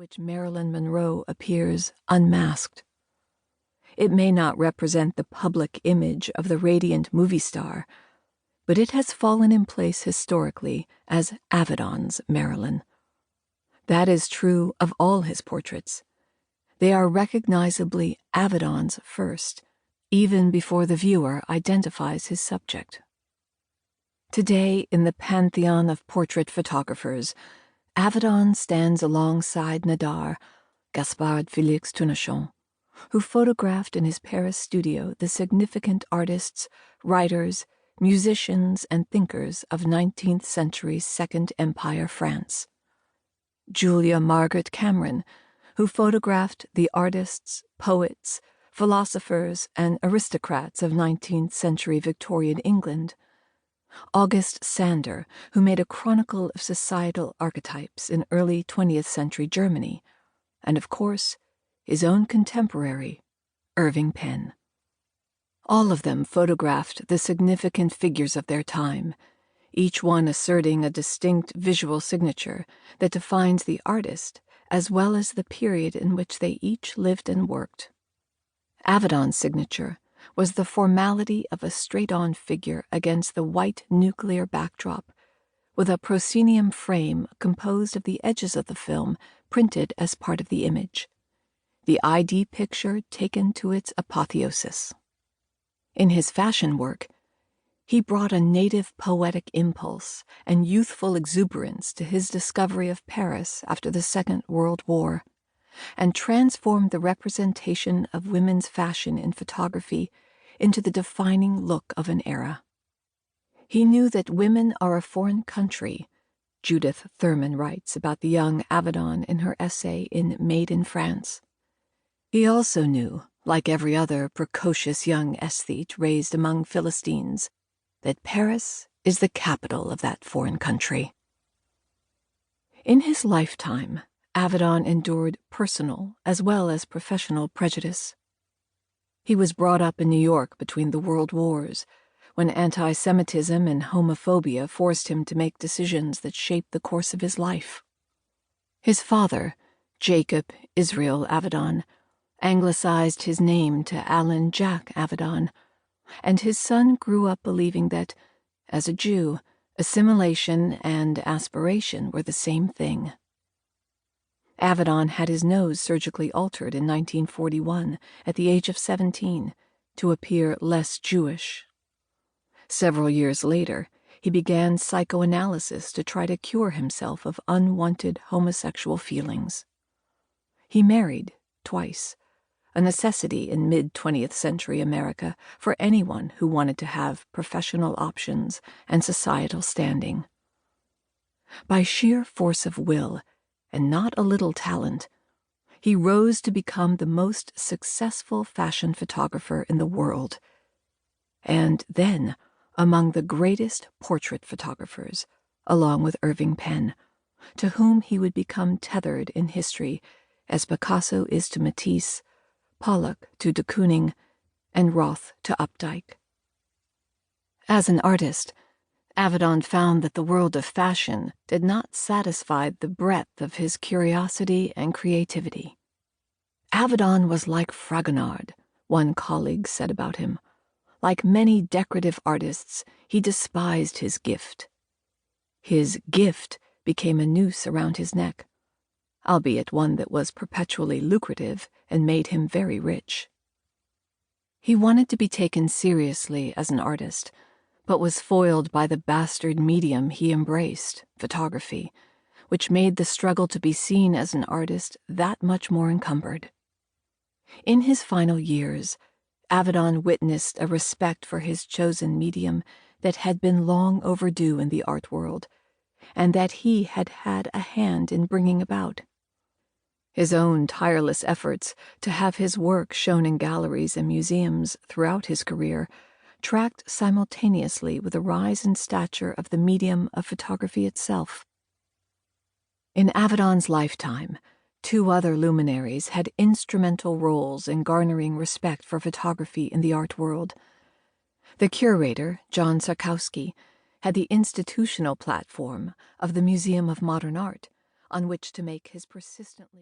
which Marilyn Monroe appears unmasked. It may not represent the public image of the radiant movie star, but it has fallen in place historically as Avedon's Marilyn. That is true of all his portraits. They are recognizably Avedon's first, even before the viewer identifies his subject. Today, in the pantheon of portrait photographers, Avedon stands alongside Nadar, Gaspard Félix Tournachon, who photographed in his Paris studio the significant artists, writers, musicians, and thinkers of 19th century Second Empire France. Julia Margaret Cameron, who photographed the artists, poets, philosophers, and aristocrats of 19th century Victorian England. August Sander, who made a chronicle of societal archetypes in early 20th century Germany, and of course, his own contemporary, Irving Penn. All of them photographed the significant figures of their time, each one asserting a distinct visual signature that defines the artist as well as the period in which they each lived and worked. Avedon's signature was the formality of a straight-on figure against the white nuclear backdrop, with a proscenium frame composed of the edges of the film printed as part of the image, the ID picture taken to its apotheosis. In his fashion work, he brought a native poetic impulse and youthful exuberance to his discovery of Paris after the Second World War, and transformed the representation of women's fashion in photography into the defining look of an era. He knew that women are a foreign country, Judith Thurman writes about the young Avedon in her essay in Made in France. He also knew, like every other precocious young aesthete raised among Philistines, that Paris is the capital of that foreign country. In his lifetime, Avedon endured personal as well as professional prejudice. He was brought up in New York between the world wars, when anti-Semitism and homophobia forced him to make decisions that shaped the course of his life. His father, Jacob Israel Avedon, anglicized his name to Alan Jack Avedon, and his son grew up believing that, as a Jew, assimilation and aspiration were the same thing. Avedon had his nose surgically altered in 1941 at the age of 17 to appear less Jewish. Several years later, he began psychoanalysis to try to cure himself of unwanted homosexual feelings. He married twice, a necessity in mid-20th century America for anyone who wanted to have professional options and societal standing. By sheer force of will, and not a little talent, he rose to become the most successful fashion photographer in the world, and then among the greatest portrait photographers, along with Irving Penn, to whom he would become tethered in history as Picasso is to Matisse, Pollock to de Kooning, and Roth to Updike. As an artist, Avedon found that the world of fashion did not satisfy the breadth of his curiosity and creativity. Avedon was like Fragonard, one colleague said about him. Like many decorative artists, he despised his gift. His gift became a noose around his neck, albeit one that was perpetually lucrative and made him very rich. He wanted to be taken seriously as an artist, but was foiled by the bastard medium he embraced, photography, which made the struggle to be seen as an artist that much more encumbered. In his final years, Avedon witnessed a respect for his chosen medium that had been long overdue in the art world, and that he had had a hand in bringing about. His own tireless efforts to have his work shown in galleries and museums throughout his career tracked simultaneously with the rise in stature of the medium of photography itself. In Avedon's lifetime, two other luminaries had instrumental roles in garnering respect for photography in the art world. The curator, John Sarkowski, had the institutional platform of the Museum of Modern Art, on which to make his persistently